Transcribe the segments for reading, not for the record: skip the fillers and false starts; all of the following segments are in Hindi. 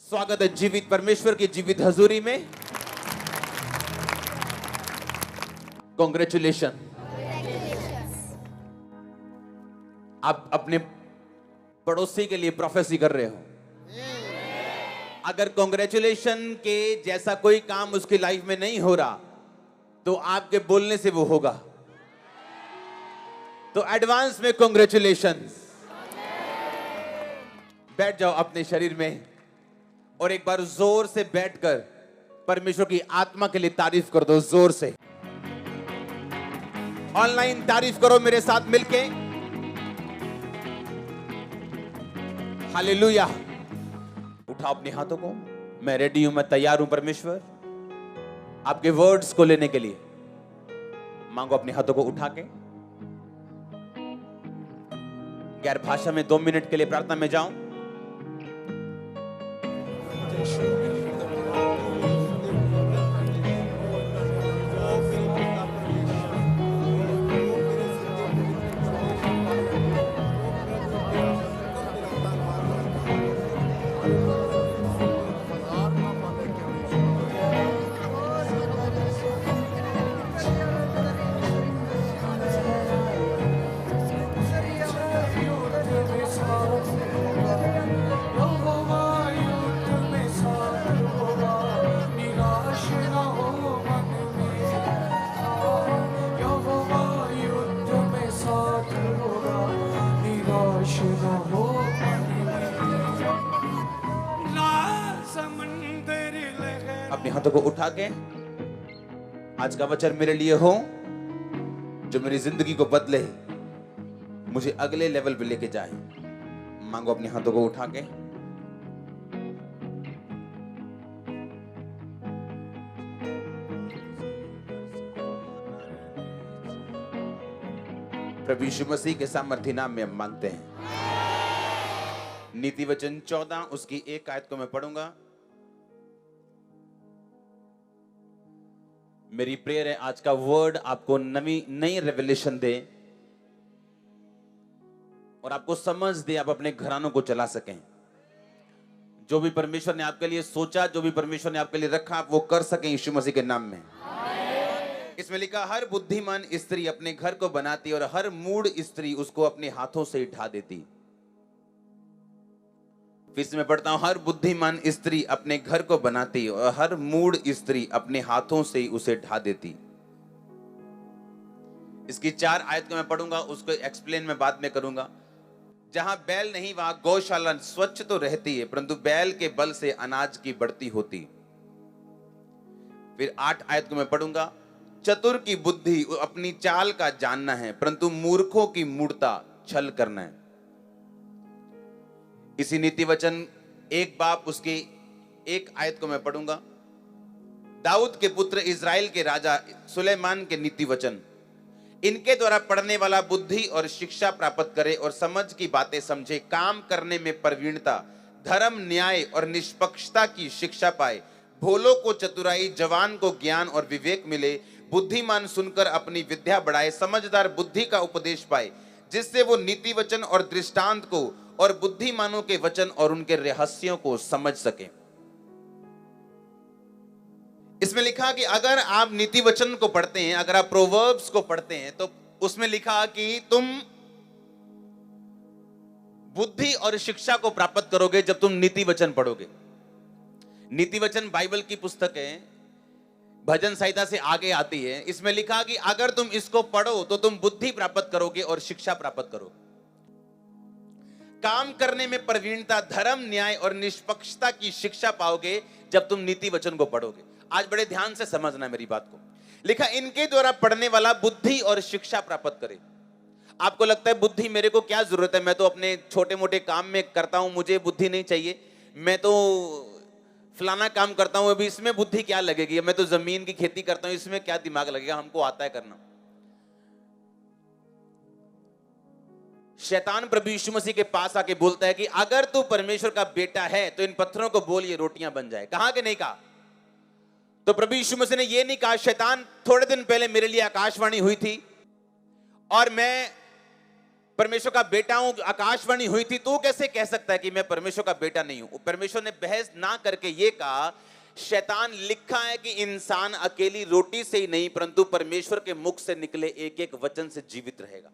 स्वागत है जीवित परमेश्वर की जीवित हजूरी में। कॉन्ग्रेचुलेशन। आप अपने पड़ोसी के लिए प्रोफेसी कर रहे हो। अगर कॉन्ग्रेचुलेशन के जैसा कोई काम उसकी लाइफ में नहीं हो रहा तो आपके बोलने से वो होगा। तो एडवांस में कॉन्ग्रेचुलेशन। बैठ जाओ अपने शरीर में और एक बार जोर से बैठकर परमेश्वर की आत्मा के लिए तारीफ कर दो। जोर से ऑनलाइन तारीफ करो मेरे साथ मिलके। हालेलुया। उठाओ अपने हाथों को। मैं रेडी हूं, मैं तैयार हूं परमेश्वर आपके वर्ड्स को लेने के लिए। मांगो अपने हाथों को उठा के। गैर भाषा में 2 मिनट के लिए प्रार्थना में जाऊं। अपने हाथों को उठा के आज का वचन मेरे लिए हो जो मेरी जिंदगी को बदले, मुझे अगले लेवल पे लेके जाए। मांगो अपने हाथों को उठा के। प्रभु यीशु मसीह के सामर्थी नाम में हम मांगते हैं। नीति वचन 14 उसकी 1 आयत को मैं पढ़ूंगा। मेरी प्रेयर है आज का वर्ड आपको नई रेवलेशन दे और आपको समझ दे, आप अपने घरानों को चला सकें। जो भी परमेश्वर ने आपके लिए सोचा, जो भी परमेश्वर ने आपके लिए रखा, आप वो कर सकें यीशु मसीह के नाम में। इसमें लिखा, हर बुद्धिमान स्त्री अपने घर को बनाती और हर मूढ़ स्त्री उसको अपने हाथों से ढा देती। फिर से मैं पढ़ता हूं, हर बुद्धिमान स्त्री अपने घर को बनाती और हर मूढ़ स्त्री अपने हाथों से उसे ढा देती। इसकी 4 आयत को मैं पढ़ूंगा, उसको एक्सप्लेन मैं बाद में करूंगा। जहां बैल नहीं वहां गौशाला स्वच्छ तो रहती है, परंतु बैल के बल से अनाज की बढ़ती होती। फिर 8 आयत को मैं पढ़ूंगा, चतुर की बुद्धि अपनी चाल का जानना है, परंतु मूर्खों की मूर्खता छल करना है। इसी नीति वचन 1 बाब उसकी 1 आयत को मैं पढ़ूंगा। दाऊद के पुत्र इज़राइल के राजा सुलेमान के नीति वचन, इनके द्वारा पढ़ने वाला बुद्धि और शिक्षा प्राप्त करे और समझ की बातें समझे, काम करने में प्रवीणता, धर्म, न्याय और निष्पक्षता की शिक्षा पाए। भोलों को चतुराई, जवान को ज्ञान और विवेक मिले। बुद्धिमान सुनकर अपनी विद्या बढ़ाए, समझदार बुद्धि का उपदेश पाए, जिससे वो नीति वचन और दृष्टांत को और बुद्धिमानों के वचन और उनके रहस्यों को समझ सके। इसमें लिखा कि अगर आप नीति वचन को पढ़ते हैं, अगर आप प्रोवर्ब्स को पढ़ते हैं, तो उसमें लिखा कि तुम बुद्धि और शिक्षा को प्राप्त करोगे जब तुम नीति वचन पढ़ोगे। नीति वचन बाइबल की पुस्तक है, भजन संहिता से आगे आती है। इसमें लिखा कि अगर तुम इसको पढ़ो तो तुम बुद्धि प्राप्त करोगे और शिक्षा प्राप्त करोगे। काम करने में प्रवीणता, धर्म, न्याय और निष्पक्षता की शिक्षा पाओगे जब तुम नीति वचन को पढ़ोगे। आज बड़े ध्यान से समझना मेरी बात को। लिखा, इनके द्वारा पढ़ने वाला बुद्धि और शिक्षा प्राप्त करे। आपको लगता है बुद्धि मेरे को क्या जरूरत है, मैं तो अपने छोटे मोटे काम में करता हूं, मुझे बुद्धि नहीं चाहिए, मैं तो फलाना काम करता हूं, अभी इसमें बुद्धि क्या लगेगी, मैं तो जमीन की खेती करता हूं, इसमें क्या दिमाग लगेगा, हमको आता है करना। शैतान प्रभु यीशु मसीह के पास आके बोलता है कि अगर तू परमेश्वर का बेटा है तो इन पत्थरों को बोल ये रोटियां बन जाए। कहा कि नहीं कहा? तो प्रभु यीशु मसीह ने ये नहीं कहा। शैतान थोड़े दिन पहले मेरे लिए आकाशवाणी हुई थी और मैं परमेश्वर का बेटा हूं, आकाशवाणी हुई थी, तो कैसे कह सकता है कि मैं परमेश्वर का बेटा नहीं हूं? परमेश्वर ने बहस ना करके ये कहा, शैतान लिखा है कि इंसान अकेली रोटी से ही नहीं परंतु परमेश्वर के मुख से निकले एक एक वचन से जीवित रहेगा।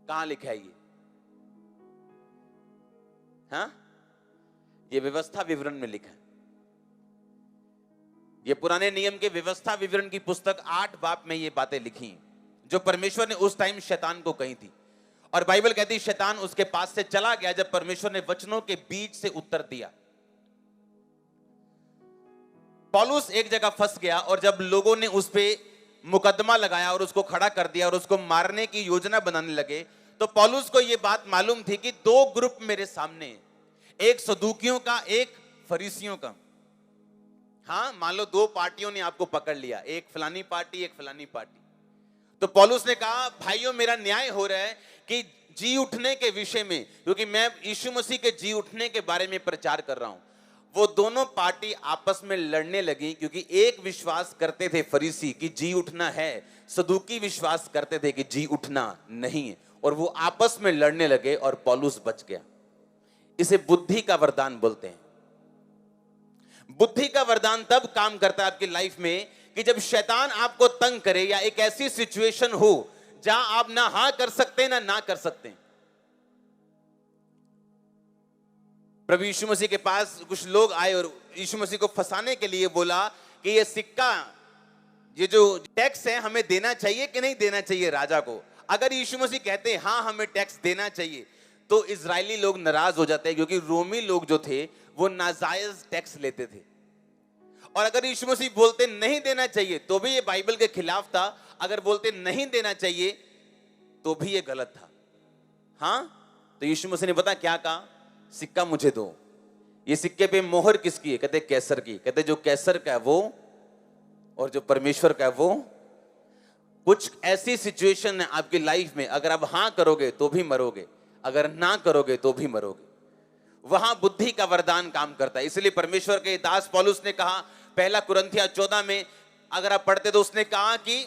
कहां लिखा है ये? हाँ, ये व्यवस्था विवरण में लिखा है। ये पुराने नियम के व्यवस्था विवरण की पुस्तक 8 बाब में ये बातें लिखी जो परमेश्वर ने उस टाइम शैतान को कही थी। और बाइबल कहती है शैतान उसके पास से चला गया जब परमेश्वर ने वचनों के बीच से उत्तर दिया। पौलुस एक जगह फंस गया और जब लोगों ने उस पे मुकदमा लगाया और उसको खड़ा कर दिया और उसको मारने की योजना बनाने लगे, तो पौलुस को यह बात मालूम थी कि 2 ग्रुप मेरे सामने हैं, एक सदूकियों का, एक फरीसियों का। हाँ, मान लो 2 पार्टियों ने आपको पकड़ लिया, एक फलानी पार्टी, एक फलानी पार्टी। तो पौलुस ने कहा, भाइयों मेरा न्याय हो रहा है कि जी उठने के विषय में, क्योंकि मैं यीशु मसीह के जी उठने के बारे में प्रचार कर रहा हूं। वो दोनों पार्टी आपस में लड़ने लगी, क्योंकि एक विश्वास करते थे फरीसी कि जी उठना है, सदूकी विश्वास करते थे कि जी उठना नहीं है, और वो आपस में लड़ने लगे और पौलुस बच गया। इसे बुद्धि का वरदान बोलते हैं। बुद्धि का वरदान तब काम करता है आपकी लाइफ में कि जब शैतान आपको तंग करे या एक ऐसी सिचुएशन हो जहां आप ना हां कर सकते ना कर सकते। प्रभु यीशु मसीह के पास कुछ लोग आए और यीशु मसीह को फंसाने के लिए बोला कि ये सिक्का, ये जो टैक्स है, हमें देना चाहिए कि नहीं देना चाहिए राजा को। अगर यीशु मसीह कहते हैं हां हमें टैक्स देना चाहिए, तो इजरायली लोग नाराज हो जाते हैं, क्योंकि रोमी लोग जो थे वो नाजायज टैक्स लेते थे। और अगर यीशु मसीह बोलते नहीं देना चाहिए तो भी ये बाइबल के खिलाफ था, अगर बोलते नहीं देना चाहिए तो भी ये गलत था। हां, तो यीशु मसीह ने पता क्या कहा, सिक्का मुझे दो। ये सिक्के पे मोहर किसकी है? कहते कैसर की। कहते जो कैसर का है वो, और जो परमेश्वर का है वो। कुछ ऐसी सिचुएशन है आपकी लाइफ में, अगर आप हां करोगे तो भी मरोगे, अगर ना करोगे तो भी मरोगे। वहां बुद्धि का वरदान काम करता है। इसलिए परमेश्वर के दास पौलुस ने कहा 1 कुरिन्थियों 14 में अगर आप पढ़ते तो उसने कहा कि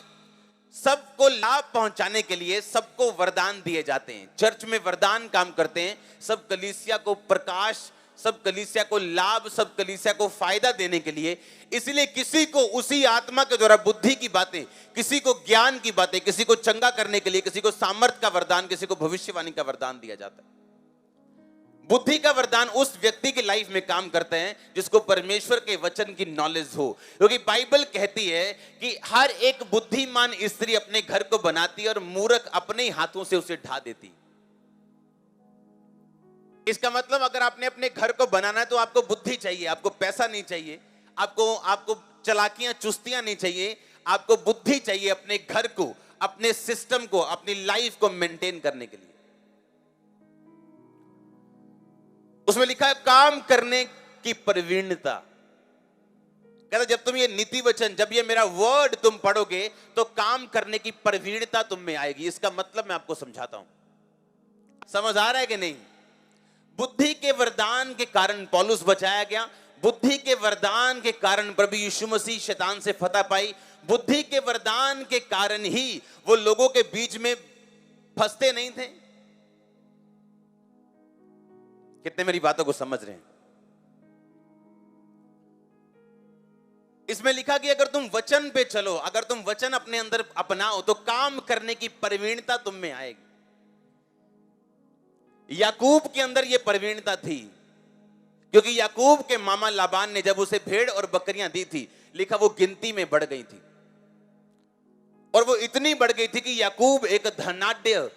सबको लाभ पहुंचाने के लिए सबको वरदान दिए जाते हैं। चर्च में वरदान काम करते हैं, सब कलीसिया को प्रकाश, सब कलीसिया को लाभ, सब कलीसिया को फायदा देने के लिए। इसलिए किसी को उसी आत्मा के द्वारा बुद्धि की बातें, किसी को ज्ञान की बातें, किसी को चंगा करने के लिए, किसी को सामर्थ का वरदान, किसी को भविष्यवाणी का वरदान दिया जाता है। बुद्धि का वरदान उस व्यक्ति की लाइफ में काम करते हैं जिसको परमेश्वर के वचन की नॉलेज हो, क्योंकि बाइबल कहती है कि हर एक बुद्धिमान स्त्री अपने घर को बनाती है और मूर्ख अपने हाथों से उसे ढा देती। इसका मतलब अगर आपने अपने घर को बनाना है तो आपको बुद्धि चाहिए, आपको पैसा नहीं चाहिए, आपको चालाकियां चुस्तियां नहीं चाहिए, आपको बुद्धि चाहिए अपने घर को, अपने सिस्टम को, अपनी लाइफ को मेंटेन करने के लिए। उसमें लिखा है काम करने की प्रवीणता। कहता जब तुम ये नीति वचन, जब ये मेरा वर्ड तुम पढ़ोगे तो काम करने की प्रवीणता तुम में आएगी। इसका मतलब मैं आपको समझाता हूं, समझ आ रहा है कि नहीं? बुद्धि के वरदान के कारण पौलुस बचाया गया, बुद्धि के वरदान के कारण प्रभु यीशु मसीह शैतान से फतह पाई, बुद्धि के वरदान के कारण ही वो लोगों के बीच में फंसते नहीं थे। कितने मेरी बातों को समझ रहे हैं? इसमें लिखा कि अगर तुम वचन पे चलो, अगर तुम वचन अपने अंदर अपनाओ तो काम करने की प्रवीणता तुम में आएगी। याकूब के अंदर यह प्रवीणता थी, क्योंकि याकूब के मामा लाबान ने जब उसे भेड़ और बकरियां दी थी, लिखा वो गिनती में बढ़ गई थी, और वो इतनी बढ़ गई थी कि याकूब एक धनाढ्य,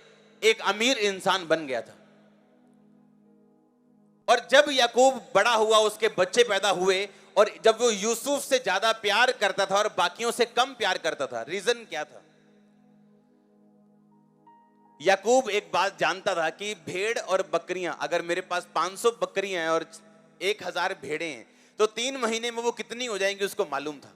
एक अमीर इंसान बन गया था। और जब याकूब बड़ा हुआ, उसके बच्चे पैदा हुए, और जब वो यूसुफ से ज्यादा प्यार करता था और बाकियों से कम प्यार करता था, रीजन क्या था? याकूब एक बात जानता था कि भेड़ और बकरियां, अगर मेरे पास 500 बकरियां हैं और 1000 भेड़ें हैं तो 3 महीने में वो कितनी हो जाएंगी उसको मालूम था।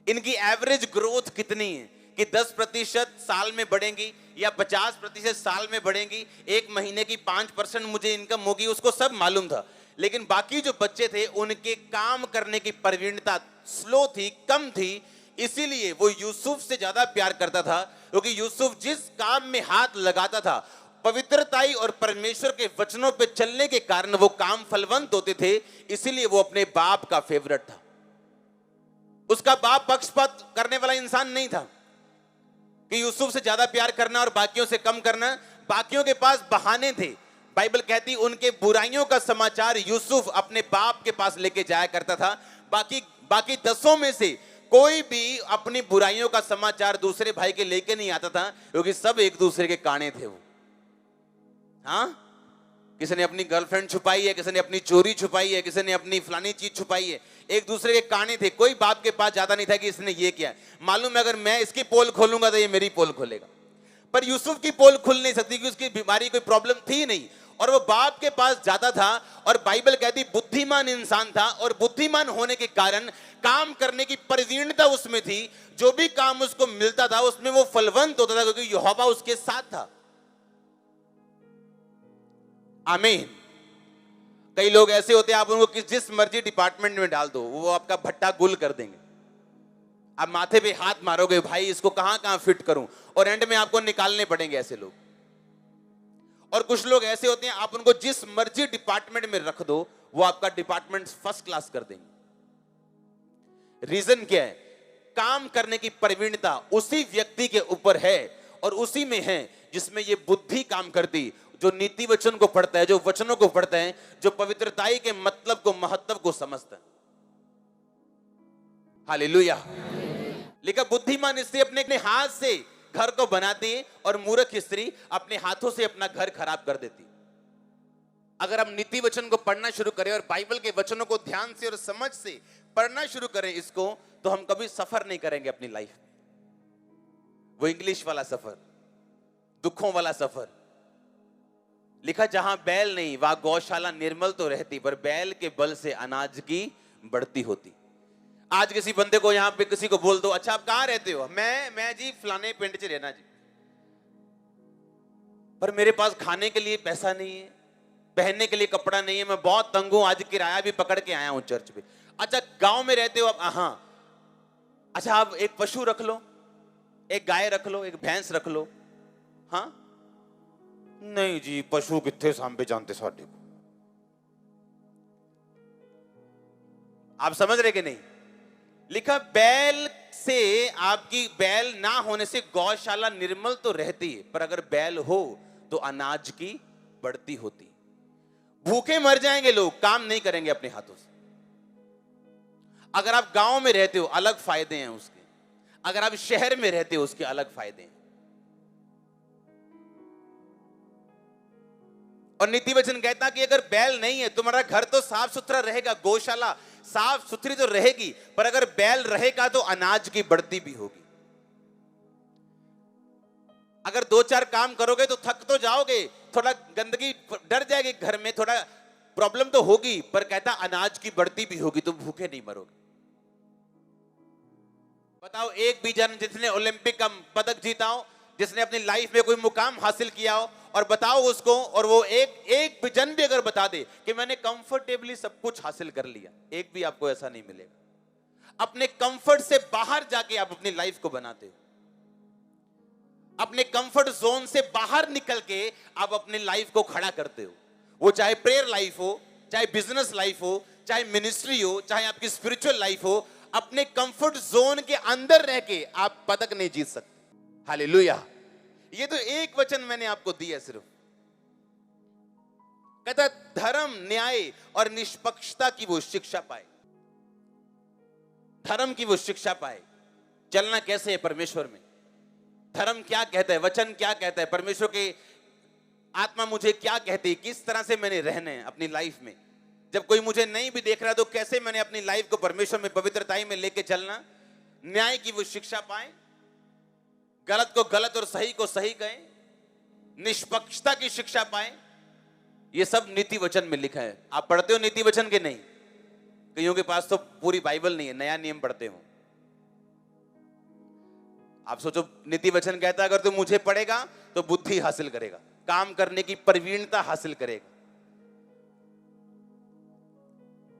इनकी एवरेज ग्रोथ कितनी है कि 10% साल में बढ़ेंगी या 50% साल में बढ़ेंगी, 1 महीने की 5% मुझे इनकम होगी, उसको सब मालूम था। लेकिन बाकी जो बच्चे थे उनके काम करने की प्रवीणता स्लो थी, कम थी, इसीलिए वो यूसुफ से ज्यादा प्यार करता था, क्योंकि यूसुफ जिस काम में हाथ लगाता था पवित्रताई और परमेश्वर के वचनों पे चलने के कारण वो काम फलवंत होते थे, इसीलिए वो अपने बाप का फेवरेट था। उसका बाप पक्षपात करने वाला इंसान नहीं था कि यूसुफ से ज्यादा प्यार करना और बाकियों से कम करना। बाकियों के पास बहाने थे। बाइबल कहती उनके बुराइयों का समाचार यूसुफ अपने बाप के पास लेके जाया करता था। बाकी 10 में से कोई भी अपनी बुराइयों का समाचार दूसरे भाई के लेके नहीं आता था, क्योंकि सब एक दूसरे के काने थे वो। हाँ, किसी ने अपनी गर्लफ्रेंड छुपाई है, किसी ने अपनी चोरी छुपाई है, किसी ने अपनी फलानी चीज छुपाई है। एक दूसरे के काने थे। कोई बाप के पास जाता नहीं था कि इसने ये किया। मालूम है अगर मैं इसकी पोल खोलूंगा तो ये मेरी पोल खोलेगा। पर यूसुफ की पोल खुल नहीं सकती, क्योंकि उसकी बीमारी कोई प्रॉब्लम थी नहीं, और वो बाप के पास जाता था। और बाइबल कहती बुद्धिमान इंसान था, और बुद्धिमान होने के कारण काम करने की प्रवीणता उसमें थी। जो भी काम उसको मिलता था उसमें वो फलवंत होता था, क्योंकि यहोवा उसके साथ था। आमीन। कई लोग ऐसे होते हैं, आप उनको जिस मर्जी डिपार्टमेंट में डाल दो, वो आपका भट्टा गुल कर देंगे। आप माथे पे हाथ मारोगे, भाई इसको कहां कहां फिट करूं, और एंड में आपको निकालने पड़ेंगे ऐसे लोग। और कुछ लोग ऐसे होते हैं, आप उनको जिस मर्जी डिपार्टमेंट में रख दो, वो आपका डिपार्टमेंट फर्स्ट क्लास कर देंगे। रीजन क्या है? काम करने की प्रवीणता उसी व्यक्ति के ऊपर है, और उसी में है जिसमें ये बुद्धि काम करती, जो नीति वचन को पढ़ता है, जो वचनों को पढ़ता है, जो पवित्रताई के मतलब को, महत्व को समझता है। हालेलुया। लेकिन बुद्धिमान स्त्री अपने हाथ से घर को बनाती है, और मूर्ख स्त्री अपने हाथों से अपना घर खराब कर देती। अगर हम नीति वचन को पढ़ना शुरू करें और बाइबल के वचनों को ध्यान से और समझ से पढ़ना शुरू करें इसको, तो हम कभी सफर नहीं करेंगे अपनी लाइफ में। वो इंग्लिश वाला सफर, दुखों वाला सफर। लिखा जहां बैल नहीं वहां गौशाला निर्मल तो रहती, पर बैल के बल से अनाज की बढ़ती होती। आज किसी बंदे को यहां पे किसी को बोल दो, अच्छा आप कहां रहते हो? मैं जी फलाने पिंड च रहना जी, पर मेरे पास खाने के लिए पैसा नहीं है, पहनने के लिए कपड़ा नहीं है, मैं बहुत तंग हूं, आज किराया भी पकड़ के आया हूं चर्च पे। अच्छा गांव में रहते हो आप? हाँ। अच्छा आप एक पशु रख लो, एक गाय रख लो, एक भैंस रख लो। हाँ, नहीं जी पशु कितने सांभे जानते साडे को। आप समझ रहे कि नहीं? लिखा बैल से, आपकी बैल ना होने से गौशाला निर्मल तो रहती है, पर अगर बैल हो तो अनाज की बढ़ती होती। भूखे मर जाएंगे लोग, काम नहीं करेंगे अपने हाथों से। अगर आप गांव में रहते हो अलग फायदे हैं उसके, अगर आप शहर में रहते हो उसके अलग फायदे हैं। और नीति वचन कहता कि अगर बैल नहीं है, तुम्हारा घर तो साफ सुथरा रहेगा, गौशाला साफ सुथरी तो रहेगी, पर अगर बैल रहेगा तो अनाज की बढ़ती भी होगी। अगर 2-4 काम करोगे तो थक तो जाओगे, थोड़ा गंदगी डर जाएगी घर में, थोड़ा प्रॉब्लम तो होगी, पर कहता अनाज की बढ़ती भी होगी, तुम भूखे नहीं मरोगे। बताओ एक भी जन जिसने ओलंपिक का पदक जीता हो, जिसने अपनी लाइफ में कोई मुकाम हासिल किया हो, और बताओ उसको, और वो एक भी जन भी अगर बता दे कि मैंने कंफर्टेबली सब कुछ हासिल कर लिया, एक भी आपको ऐसा नहीं मिलेगा। अपने कंफर्ट से बाहर जाके आप अपनी लाइफ को बनाते हो। अपने कंफर्ट जोन से बाहर निकल के आप अपनी लाइफ को खड़ा करते हो। वो चाहे प्रेयर लाइफ हो, चाहे बिजनेस लाइफ हो, चाहे मिनिस्ट्री हो, चाहे आपकी स्पिरिचुअल लाइफ हो, अपने कंफर्ट जोन के अंदर रह के आप पदक नहीं जीत सकते। हालेलुया। ये तो एक वचन मैंने आपको दिया सिर्फ। कहता धर्म, न्याय और निष्पक्षता की वो शिक्षा पाए। धर्म की वो शिक्षा पाए। चलना कैसे है परमेश्वर में, धर्म क्या कहता है, वचन क्या कहता है, परमेश्वर के आत्मा मुझे क्या कहती है, किस तरह से मैंने रहना है अपनी लाइफ में। जब कोई मुझे नहीं भी देख रहा तो कैसे मैंने अपनी लाइफ को परमेश्वर में पवित्रताई में लेके चलना। न्याय की वो शिक्षा पाए, गलत को गलत और सही को सही कहें, निष्पक्षता की शिक्षा पाए। ये सब नीति वचन में लिखा है। आप पढ़ते हो नीति वचन के? नहीं। कईयों के पास तो पूरी बाइबल नहीं है, नया नियम पढ़ते हो। आप सोचो नीति वचन कहता है अगर तू मुझे पढ़ेगा तो बुद्धि हासिल करेगा, काम करने की प्रवीणता हासिल करेगा।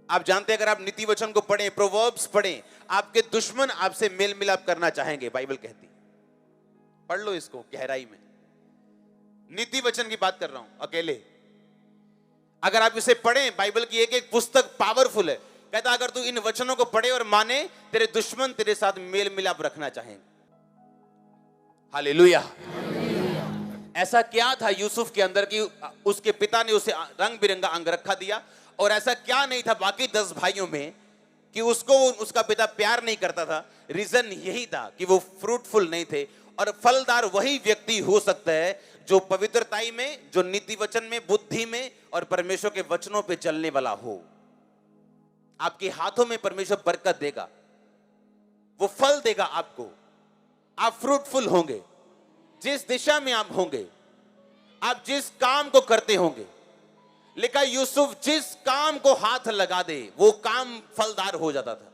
आप जानते हैं अगर आप नीति वचन को पढ़ें, प्रोवर्ब्स पढ़ें, आपके दुश्मन आपसे मेल मिलाप करना चाहेंगे, बाइबल कहती। पढ़ लो इसको गहराई में। नीति वचन की बात कर रहा हूं अकेले। अगर आप इसे पढ़ें, बाइबल की एक एक पुस्तक पावरफुल है। कहता अगर तू इन वचनों को पढ़े और माने, तेरे दुश्मन तेरे साथ मेल मिलाप रखना चाहेंगे। हालेलुया। ऐसा क्या था यूसुफ के अंदर कि उसके पिता ने उसे रंग बिरंगा अंगरखा दिया, और ऐसा क्या नहीं था बाकी 10 भाइयों में कि उसको उसका पिता प्यार नहीं करता था? रीजन यही था कि वो फ्रूटफुल नहीं थे। और फलदार वही व्यक्ति हो सकता है जो पवित्रताई में, जो नीति वचन में, बुद्धि में और परमेश्वर के वचनों पे चलने वाला हो। आपके हाथों में परमेश्वर बरकत देगा, वो फल देगा आपको, आप फ्रूटफुल होंगे। जिस दिशा में आप होंगे, आप जिस काम को करते होंगे, लिखा यूसुफ जिस काम को हाथ लगा दे वो काम फलदार हो जाता था।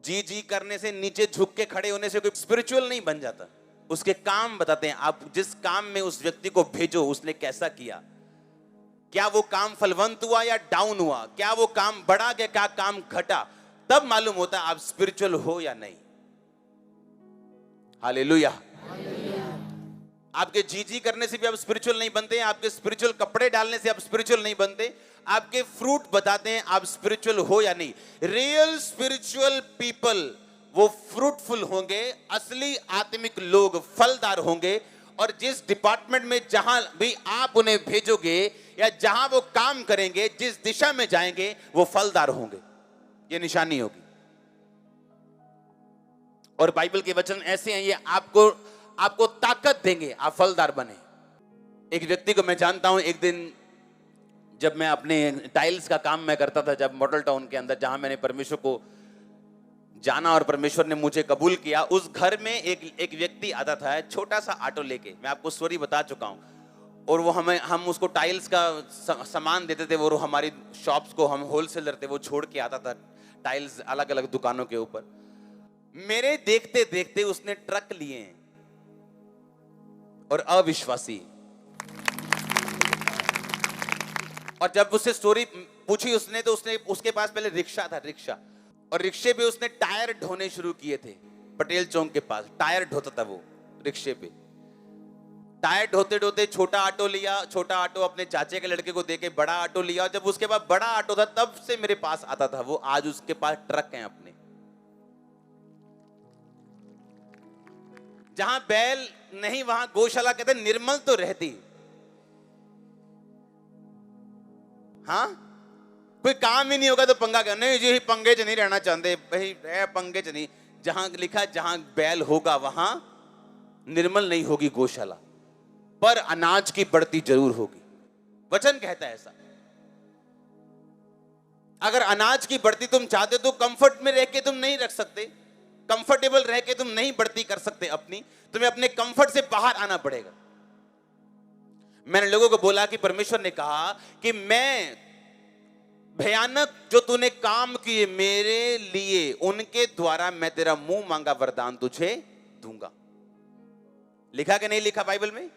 जी जी करने से, नीचे झुक के खड़े होने से कोई स्पिरिचुअल नहीं बन जाता। उसके काम बताते हैं। आप जिस काम में उस व्यक्ति को भेजो, उसने कैसा किया, क्या वो काम फलवंत हुआ या डाउन हुआ, क्या वो काम बढ़ा गया, क्या काम घटा, तब मालूम होता है आप स्पिरिचुअल हो या नहीं। हालेलुया। आपके जी करने से भी आप स्पिरिचुअल नहीं बनते, आपके स्पिरिचुअल कपड़े डालने से आप स्पिरिचुअल नहीं बनते, आपके फ्रूट बताते हैं आप स्पिरिचुअल हो या नहीं। रियल स्पिरिचुअल पीपल वो फ्रूटफुल होंगे, असली आत्मिक लोग फलदार होंगे। और जिस डिपार्टमेंट में जहां भी आप उन्हें भेजोगे या जहां वो काम करेंगे, जिस दिशा में जाएंगे, वो फलदार होंगे। ये निशानी होगी। और बाइबल के वचन ऐसे हैं, ये आपको ताकत देंगे, आप फलदार बने। एक व्यक्ति को मैं जानता हूं, एक दिन जब मैं अपने टाइल्स का काम मैं करता था, जब मॉडल टाउन के अंदर जहां मैंने परमेश्वर को जाना और परमेश्वर ने मुझे कबूल किया, उस घर में एक व्यक्ति आता था छोटा सा ऑटो लेके। मैं आपको स्टोरी बता चुका हूं। और वो हम उसको टाइल्स का सामान देते थे, वो हमारी शॉप्स को, हम होलसेलर थे, वो छोड़ के आता था टाइल्स अलग अलग दुकानों के ऊपर। मेरे देखते देखते उसने ट्रक लिए और अविश्वासी। और जब उससे स्टोरी पूछी उसने, तो उसके पास पहले रिक्शा था, रिक्शा, और रिक्शे पे उसने टायर ढोने शुरू किए थे। पटेल चौक के पास टायर ढोता था वो रिक्शे पे। टायर ढोते ढोते छोटा ऑटो लिया, छोटा ऑटो अपने चाचे के लड़के को देके बड़ा ऑटो लिया। जब उसके पास बड़ा ऑटो था, तब से मेरे पास आता था वो। आज उसके पास ट्रक हैं अपने। जहां बैल नहीं वहां गौशाला। कहते निर्मल तो रहती। हाँ, कोई काम ही नहीं होगा तो पंगा क्या? नहीं जी, पंगे च नहीं रहना चाहते भाई, पंगे च नहीं। जहां लिखा जहां बैल होगा वहां निर्मल नहीं होगी गौशाला, पर अनाज की बढ़ती जरूर होगी। वचन कहता है ऐसा। अगर अनाज की बढ़ती तुम चाहते हो तो कंफर्ट में रह के तुम नहीं रख सकते, कंफर्टेबल रह के तुम नहीं बढ़ती कर सकते अपनी। तुम्हें अपने कंफर्ट से बाहर आना पड़ेगा। मैंने लोगों को बोला कि परमेश्वर ने कहा कि मैं भयानक जो तूने काम किए मेरे लिए, उनके द्वारा मैं तेरा मुंह मांगा वरदान तुझे दूंगा। लिखा कि नहीं लिखा बाइबल में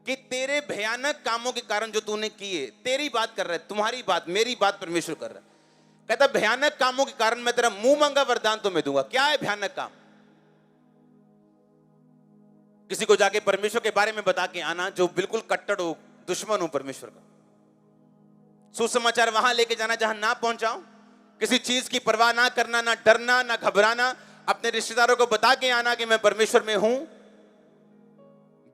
कि तेरे भयानक कामों के कारण जो तूने किए, तेरी बात कर रहा है, तुम्हारी बात, मेरी बात परमेश्वर कर रहा है। कहता भयानक कामों के कारण मैं तेरा मुंह मांगा वरदान तो मैं दूंगा। क्या है भयानक काम? किसी को जाके परमेश्वर के बारे में बता के आना जो बिल्कुल कट्टर हो, दुश्मन हो परमेश्वर का। सुसमाचार वहां लेके जाना जहां ना पहुंचाओ। किसी चीज की परवाह ना करना, ना डरना, ना घबराना। अपने रिश्तेदारों को बता के आना कि मैं परमेश्वर में हूं।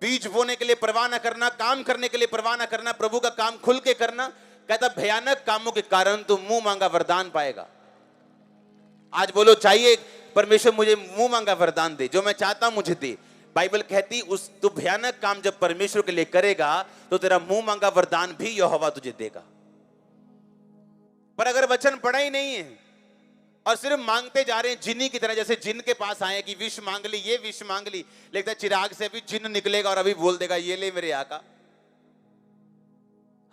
बीज बोने के लिए परवाह ना करना, काम करने के लिए परवाह ना करना, प्रभु का काम खुल के करना। कहता भयानक कामों के कारण तू मुंह मांगा वरदान पाएगा। आज बोलो, चाहिए परमेश्वर मुझे मुंह मांगा वरदान दे, जो मैं चाहता हूं मुझे दे। बाइबल कहती उस तू भयानक काम जब परमेश्वर के लिए करेगा तो तेरा मुंह मांगा वरदान भी यहोवा तुझे देगा। पर अगर वचन पढ़ा ही नहीं है और सिर्फ मांगते जा रहे हैं जिन्नी की तरह, जैसे जिन के पास आए कि विष मांग ली, ये विष मांग ली, लगता है चिराग से अभी जिन निकलेगा और अभी बोल देगा ये ले मेरे आका।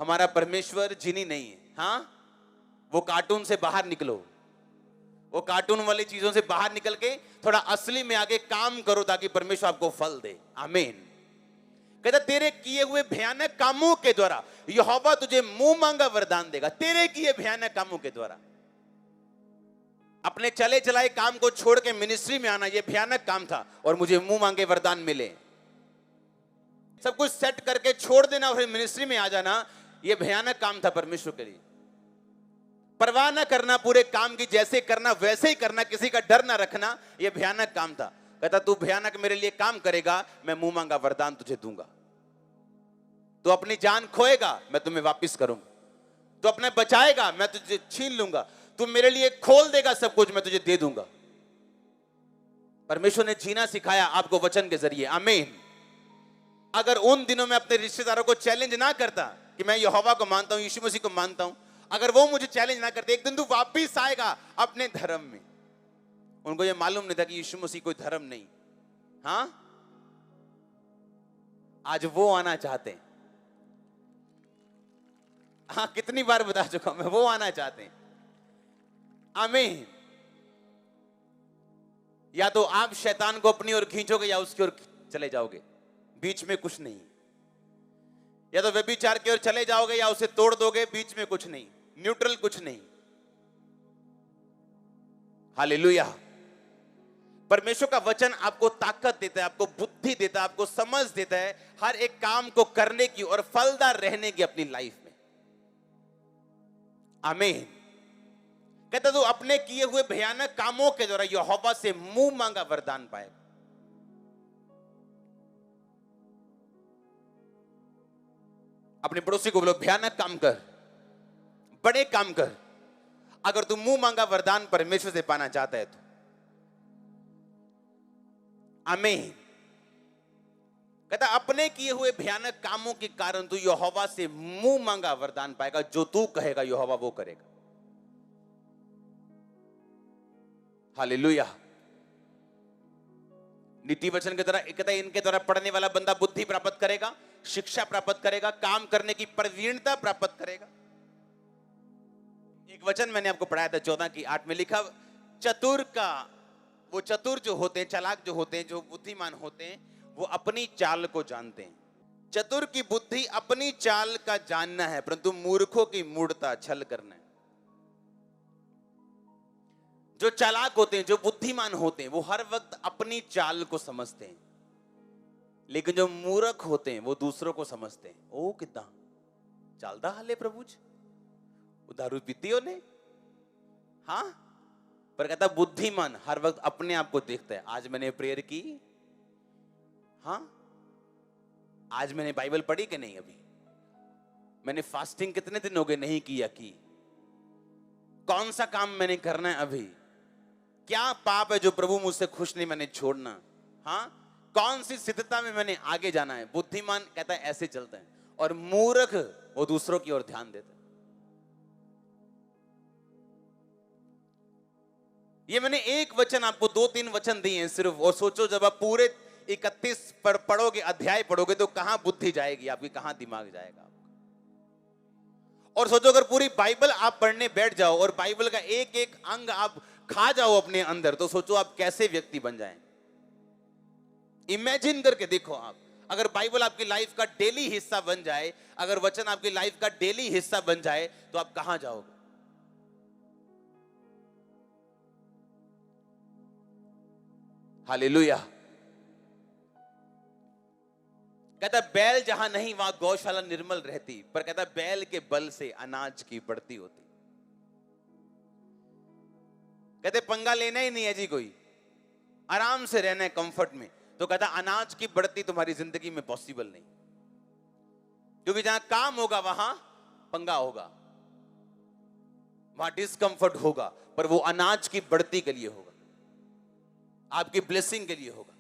हमारा परमेश्वर जिनी नहीं है। हाँ, वो कार्टून से बाहर निकलो, वो कार्टून वाली चीजों से बाहर निकल के थोड़ा असली में आगे काम करो ताकि परमेश्वर आपको फल दे। आमीन। कहता तेरे किए हुए भयानक कामों के द्वारा यहोवा तुझे मुंह मांगा वरदान देगा। तेरे किए भयानक कामों के द्वारा। अपने चले चलाए काम को छोड़ के मिनिस्ट्री में आना, यह भयानक काम था और मुझे मुंह मांगे वरदान मिले। सब कुछ सेट करके छोड़ देना और मिनिस्ट्री में आ जाना, यह भयानक काम था परमेश्वर के लिए। परवाह ना करना, पूरे काम की जैसे करना वैसे ही करना, किसी का डर ना रखना, यह भयानक काम था। कहता तू भयानक मेरे लिए काम करेगा, मैं मुंह मांगा वरदान तुझे दूंगा। तू अपनी जान खोएगा, मैं तुम्हें वापस करूंगा। तू अपने बचाएगा, मैं तुझे छीन लूंगा। तू मेरे लिए खोल देगा सब कुछ, मैं तुझे दे दूंगा। परमेश्वर ने जीना सिखाया आपको वचन के जरिए। आमीन। अगर उन दिनों में अपने रिश्तेदारों को चैलेंज ना करता कि मैं यहोवा को मानता हूं, यीशु मसीह को मानता हूं, अगर वो मुझे चैलेंज ना करते, एक दिन तू वापिस आएगा अपने धर्म में। उनको ये मालूम नहीं था कि यीशु मसीह कोई धर्म नहीं। हाँ, आज वो आना चाहते हैं। हाँ, कितनी बार बता चुका मैं, वो आना चाहते हैं। आमीन। या तो आप शैतान को अपनी ओर खींचोगे या उसकी ओर चले जाओगे, बीच में कुछ नहीं। या तो व्यभिचार की ओर चले जाओगे या उसे तोड़ दोगे, बीच में कुछ नहीं, न्यूट्रल कुछ नहीं। हालेलुया। परमेश्वर का वचन आपको ताकत देता है, आपको बुद्धि देता है, आपको समझ देता है हर एक काम को करने की और फलदार रहने की अपनी लाइफ में। आमीन। कहता तू अपने किए हुए भयानक कामों के द्वारा यहोवा से मुंह मांगा वरदान पाएगा। अपने पड़ोसी को बोलो, भयानक काम कर, बड़े काम कर। अगर तू मुंह मांगा वरदान परमेश्वर से पाना चाहता है तो। आमीन। कहता अपने किए हुए भयानक कामों के कारण तू यहोवा से मुंह मांगा वरदान पाएगा। जो तू कहेगा यहोवा वो करेगा। हालेलुया। नीति वचन के द्वारा, कहता इनके द्वारा पढ़ने वाला बंदा बुद्धि प्राप्त करेगा, शिक्षा प्राप्त करेगा, काम करने की प्रवीणता प्राप्त करेगा। एक वचन मैंने आपको पढ़ाया था 14:8 में लिखा, चतुर का, वो चतुर जो होते हैं, चालाक जो होते हैं, जो बुद्धिमान होते हैं, वो अपनी चाल को जानते हैं। चतुर की बुद्धि अपनी चाल का जानना है, परंतु मूर्खों की मूढ़ता छल करना है। जो चालाक होते हैं, जो बुद्धिमान होते हैं, वो हर वक्त अपनी चाल को समझते हैं, लेकिन जो मूर्ख होते हैं वो दूसरों को समझते हैं। ओ कितना चलता हाले प्रभुज, दारू पीती हो ने। हाँ, पर कहता बुद्धिमान हर वक्त अपने आप को देखता है। आज मैंने प्रेयर की, हाँ, आज मैंने बाइबल पढ़ी कि नहीं, अभी मैंने फास्टिंग कितने दिन हो गए नहीं किया की, कौन सा काम मैंने करना है अभी, क्या पाप है जो प्रभु मुझसे खुश नहीं मैंने छोड़ना, हाँ, कौन सी सिद्धता में मैंने आगे जाना है। बुद्धिमान कहता है ऐसे चलता है, और मूर्ख वो दूसरों की ओर ध्यान देता है। ये मैंने एक वचन आपको 2-3 वचन दिए हैं सिर्फ, और सोचो जब आप पूरे 31 पर पढ़ोगे, अध्याय पढ़ोगे, तो कहां बुद्धि जाएगी आपकी, कहां दिमाग जाएगा आपका। और सोचो अगर पूरी बाइबल आप पढ़ने बैठ जाओ और बाइबल का एक एक अंग आप खा जाओ अपने अंदर, तो सोचो आप कैसे व्यक्ति बन जाएं। इमेजिन करके देखो, आप अगर बाइबल आपकी लाइफ का डेली हिस्सा बन जाए, अगर वचन आपकी लाइफ का डेली हिस्सा बन जाए, तो आप कहां जाओगे। हालेलुया। कहता बैल जहां नहीं वहां गौशाला निर्मल रहती, पर कहता बैल के बल से अनाज की बढ़ती होती। कहते पंगा लेना ही नहीं है जी, कोई आराम से रहना है कंफर्ट में, तो कहता अनाज की बढ़ती तुम्हारी जिंदगी में पॉसिबल नहीं, क्योंकि जहां काम होगा वहां पंगा होगा, वहां डिस्कंफर्ट होगा, पर वो अनाज की बढ़ती के लिए होगा, आपकी ब्लेसिंग के लिए होगा।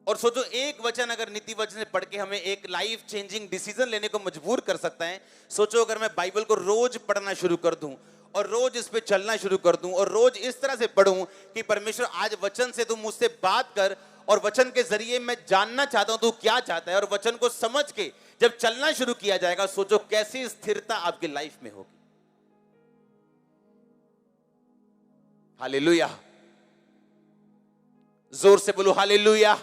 और सोचो एक वचन अगर नीति वचन पढ़ के हमें एक लाइफ चेंजिंग डिसीजन लेने को मजबूर कर सकता है। सोचो अगर मैं बाइबल को रोज पढ़ना शुरू कर दूं और रोज इस पे चलना शुरू कर दूं और रोज इस तरह से पढ़ूं कि परमेश्वर आज वचन से तुम मुझसे बात कर, और वचन के जरिए मैं जानना चाहता हूं तू क्या चाहता है, और वचन को समझ के जब चलना शुरू किया जाएगा, सोचो कैसी स्थिरता आपकी लाइफ में होगी। हालेलुया। जोर से बोलो हालेलुया।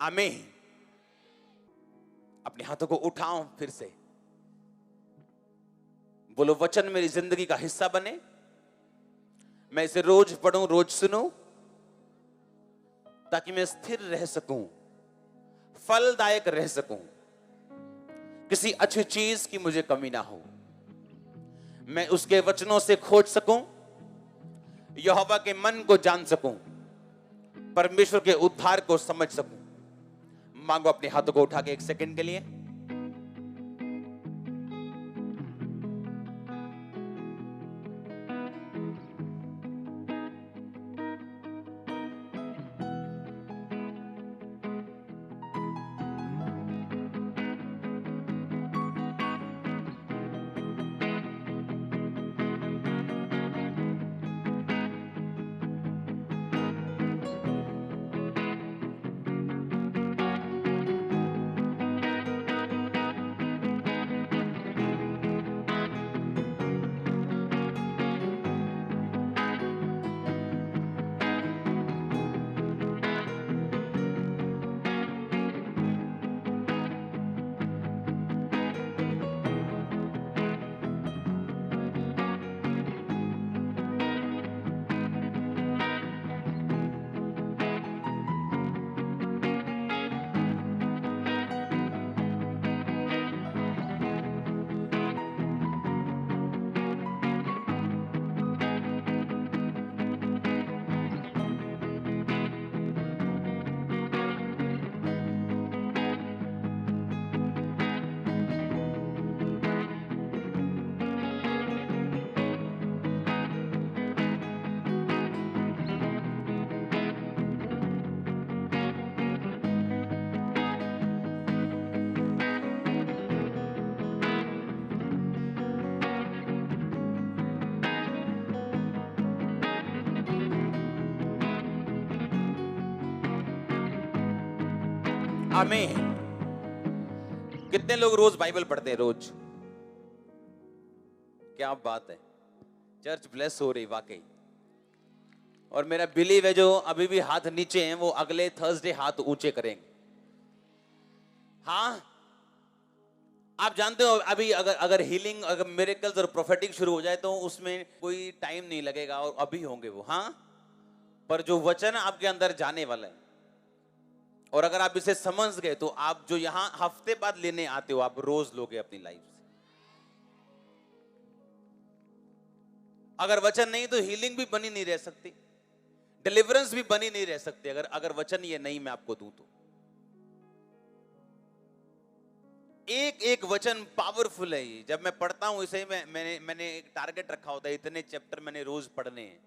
आमीन। अपने हाथों को उठाओ फिर से, बोलो वचन मेरी जिंदगी का हिस्सा बने, मैं इसे रोज पढूं, रोज सुनूं, ताकि मैं स्थिर रह सकूं, फलदायक रह सकूं, किसी अच्छी चीज की मुझे कमी ना हो। मैं उसके वचनों से खोज सकूं, यहोवा के मन को जान सकूं, परमेश्वर के उद्धार को समझ सकूं। मांगो अपने हाथों को उठा के 1 सेकंड के लिए। आमीन। कितने लोग रोज बाइबल पढ़ते हैं? रोज? क्या बात है, चर्च ब्लेस हो रही वाकई। और मेरा बिलीव है जो अभी भी हाथ नीचे हैं वो अगले थर्सडे हाथ ऊंचे करेंगे। हाँ, आप जानते हो अभी अगर हीलिंग, अगर मिरेकल्स और प्रोफेटिक शुरू हो जाए तो उसमें कोई टाइम नहीं लगेगा और अभी होंगे वो। हाँ, पर जो वचन आपके अंदर जाने वाला है और अगर आप इसे समझ गए तो आप जो यहां हफ्ते बाद लेने आते हो आप रोज लोगे अपनी लाइफ से। अगर वचन नहीं तो हीलिंग भी बनी नहीं रह सकती, डिलीवरेंस भी बनी नहीं रह सकती अगर वचन ये नहीं मैं आपको दूं तो। एक एक वचन पावरफुल है ये। जब मैं पढ़ता हूं इसे मैंने एक टारगेट रखा होता है, इतने चैप्टर मैंने रोज पढ़ने हैं,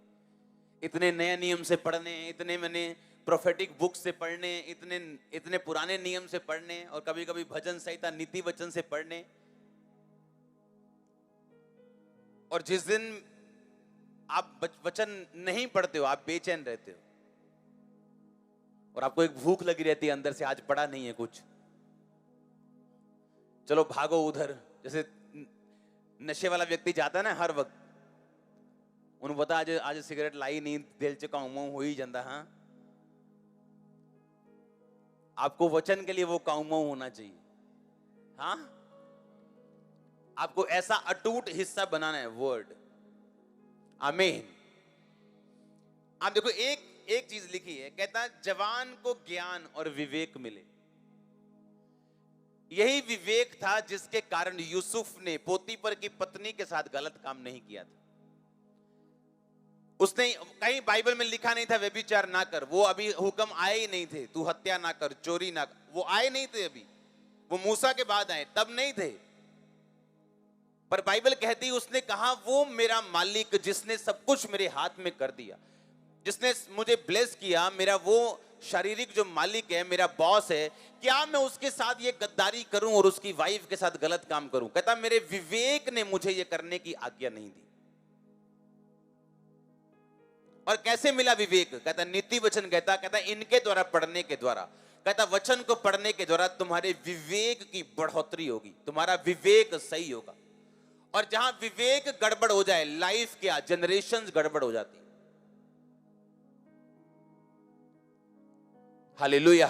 इतने नए नियम से पढ़ने हैं, इतने मैंने प्रोफेटिक बुक से पढ़ने, इतने पुराने नियम से पढ़ने, और कभी कभी भजन संहिता नीति वचन से पढ़ने। और जिस दिन आप वचन नहीं पढ़ते हो आप बेचैन रहते हो और आपको एक भूख लगी रहती है अंदर से, आज पढ़ा नहीं है कुछ, चलो भागो उधर। जैसे नशे वाला व्यक्ति जाता है ना हर वक्त, उन्हें पता आज सिगरेट लाई नहीं, दिल च काउमो हो ही जाता। हाँ, आपको वचन के लिए वो काउमो होना चाहिए। हाँ, आपको ऐसा अटूट हिस्सा बनाना है वर्ड। आमीन। आप देखो एक चीज लिखी है, कहता जवान को ज्ञान और विवेक मिले। यही विवेक था जिसके कारण यूसुफ ने पोतीफर की पत्नी के साथ गलत काम नहीं किया था। उसने कहीं बाइबल में लिखा नहीं था व्यभिचार ना कर, वो अभी हुक्म आए ही नहीं थे, तू हत्या ना कर, चोरी ना कर, वो आए नहीं थे अभी, वो मूसा के बाद आए, तब नहीं थे। पर बाइबल कहती उसने कहा वो मेरा मालिक जिसने सब कुछ मेरे हाथ में कर दिया, जिसने मुझे ब्लेस किया, मेरा वो शारीरिक जो मालिक है, मेरा बॉस है, क्या मैं उसके साथ ये गद्दारी करूं और उसकी वाइफ के साथ गलत काम करूं? कहता मेरे विवेक ने मुझे ये करने की आज्ञा नहीं दी। और कैसे मिला विवेक? कहता नीति वचन, कहता इनके द्वारा, पढ़ने के द्वारा। कहता वचन को पढ़ने के द्वारा तुम्हारे विवेक की बढ़ोतरी होगी, तुम्हारा विवेक सही होगा। और जहां विवेक गड़बड़ हो जाए, लाइफ क्या जनरेशंस गड़बड़ हो जाती है। हालेलुया।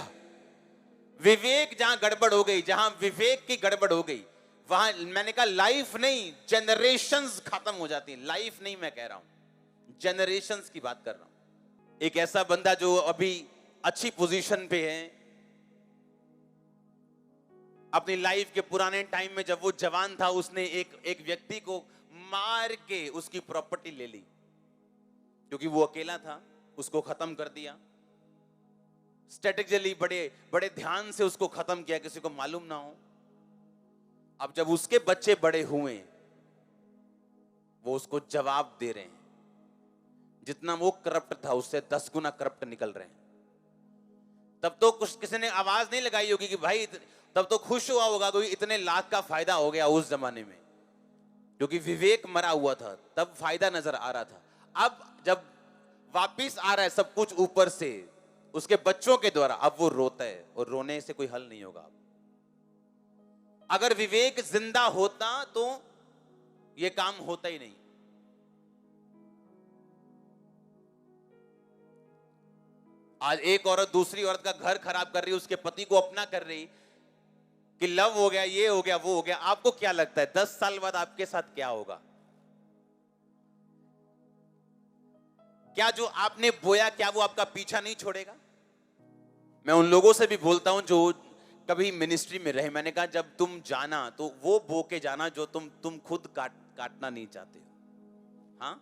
विवेक जहां गड़बड़ हो गई, जहां विवेक की गड़बड़ हो गई, वहां मैंने कहा लाइफ नहीं जनरेशंस खत्म हो जाती है। लाइफ नहीं मैं कह रहा हूं, जनरेशंस की बात कर रहा हूं। एक ऐसा बंदा जो अभी अच्छी पोजीशन पे है, अपनी लाइफ के पुराने टाइम में जब वो जवान था, उसने एक व्यक्ति को मार के उसकी प्रॉपर्टी ले ली, क्योंकि वो अकेला था, उसको खत्म कर दिया। स्ट्रेटेजिकली बड़े बड़े ध्यान से उसको खत्म किया, किसी को मालूम ना हो। अब जब उसके बच्चे बड़े हुए, वो उसको जवाब दे रहे हैं, जितना वो करप्ट था उससे 10 गुना करप्ट निकल रहे हैं। तब तो कुछ किसी ने आवाज नहीं लगाई होगी कि भाई, तब तो खुश हुआ होगा कोई, इतने लाख का फायदा हो गया उस जमाने में, क्योंकि विवेक मरा हुआ था, तब फायदा नजर आ रहा था। अब जब वापिस आ रहा है सब कुछ ऊपर से उसके बच्चों के द्वारा, अब वो रोता है, और रोने से कोई हल नहीं होगा। अगर विवेक जिंदा होता तो ये काम होता ही नहीं। आज एक औरत दूसरी औरत का घर खराब कर रही, उसके पति को अपना कर रही, कि लव हो गया, ये हो गया, वो हो गया। आपको क्या लगता है 10 साल बाद आपके साथ क्या होगा? क्या जो आपने बोया, क्या वो आपका पीछा नहीं छोड़ेगा? मैं उन लोगों से भी बोलता हूं जो कभी मिनिस्ट्री में रहे, मैंने कहा जब तुम जाना तो वो बो के जाना जो तुम खुद काटना नहीं चाहते हो। हाँ,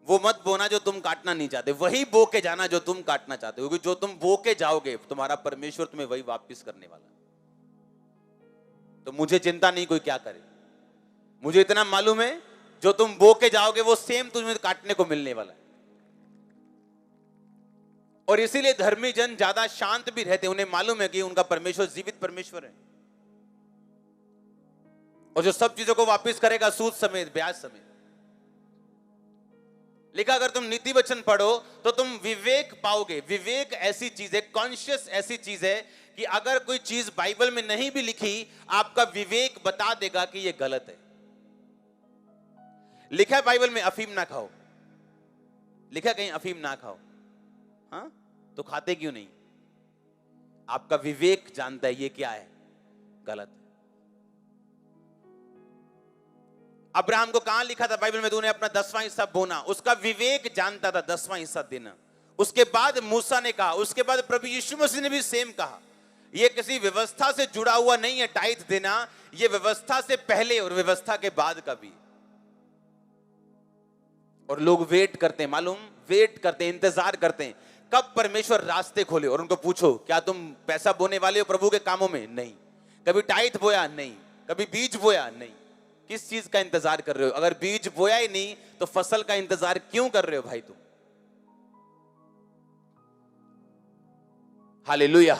वो मत बोना जो तुम काटना नहीं चाहते, वही बो के जाना जो तुम काटना चाहते हो, क्योंकि जो तुम बो के जाओगे तुम्हारा परमेश्वर तुम्हें वही वापस करने वाला। तो मुझे चिंता नहीं कोई क्या करे, मुझे इतना मालूम है जो तुम बो के जाओगे वो सेम तुम्हें काटने को मिलने वाला है। और इसीलिए धर्मी जन ज्यादा शांत भी रहते, उन्हें मालूम है कि उनका परमेश्वर जीवित परमेश्वर है, और जो सब चीजों को वापस करेगा, सूद समेत, ब्याज समेत। लिखा अगर तुम नीति वचन पढ़ो तो तुम विवेक पाओगे। विवेक ऐसी चीज है, कॉन्शियस ऐसी चीज है कि अगर कोई चीज बाइबल में नहीं भी लिखी, आपका विवेक बता देगा कि यह गलत है। लिखा है बाइबल में अफीम ना खाओ, लिखा कहीं अफीम ना खाओ, हाँ तो खाते क्यों नहीं? आपका विवेक जानता है ये क्या है, गलत है। अब्राहम को कहां लिखा था बाइबल में, तूने अपना 10वां हिस्सा बोना, उसका विवेक जानता था 10वां हिस्सा देना। उसके बाद मूसा ने कहा, उसके बाद प्रभु यीशु मसीह ने भी सेम कहा। यह किसी व्यवस्था से जुड़ा हुआ नहीं है टाइथ देना, यह व्यवस्था से पहले और व्यवस्था के बाद का भी। और लोग वेट करते हैं, मालूम, वेट करते हैं, इंतजार करते हैं कब परमेश्वर रास्ते खोले। और उनको पूछो क्या तुम पैसा बोने वाले हो प्रभु के कामों में? नहीं। कभी टाइथ बोया? नहीं। कभी बीज बोया? नहीं। किस चीज का इंतजार कर रहे हो? अगर बीज बोया ही नहीं तो फसल का इंतजार क्यों कर रहे हो भाई तुम? हालेलुया।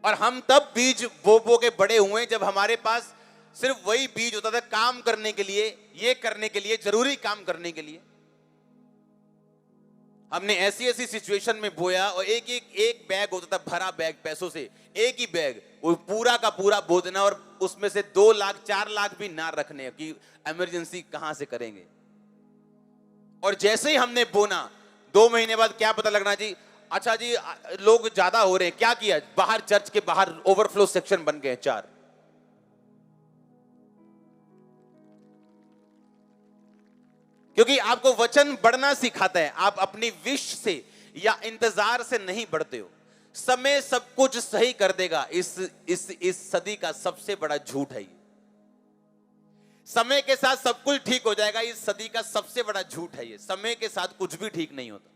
और हम तब बीज बो के बड़े हुए जब हमारे पास सिर्फ वही बीज होता था काम करने के लिए, ये करने के लिए, जरूरी काम करने के लिए। हमने ऐसी ऐसी सिचुएशन में बोया और एक बैग होता था भरा बैग पैसों से, एक ही बैग, वो पूरा का पूरा बो देना, और उसमें से 2 लाख 4 लाख भी ना रखने कि इमरजेंसी कहां से करेंगे। और जैसे ही हमने बोना 2 महीने बाद क्या पता लगना जी, अच्छा जी लोग ज्यादा हो रहे हैं, क्या किया, बाहर चर्च के बाहर ओवरफ्लो सेक्शन बन गए 4। क्योंकि आपको वचन बढ़ना सिखाता है, आप अपनी विश से या इंतजार से नहीं बढ़ते हो। समय सब कुछ सही कर देगा, इस सदी का सबसे बड़ा झूठ है ये। समय के साथ सब कुछ ठीक हो जाएगा, इस सदी का सबसे बड़ा झूठ है ये। समय के साथ कुछ भी ठीक नहीं होता।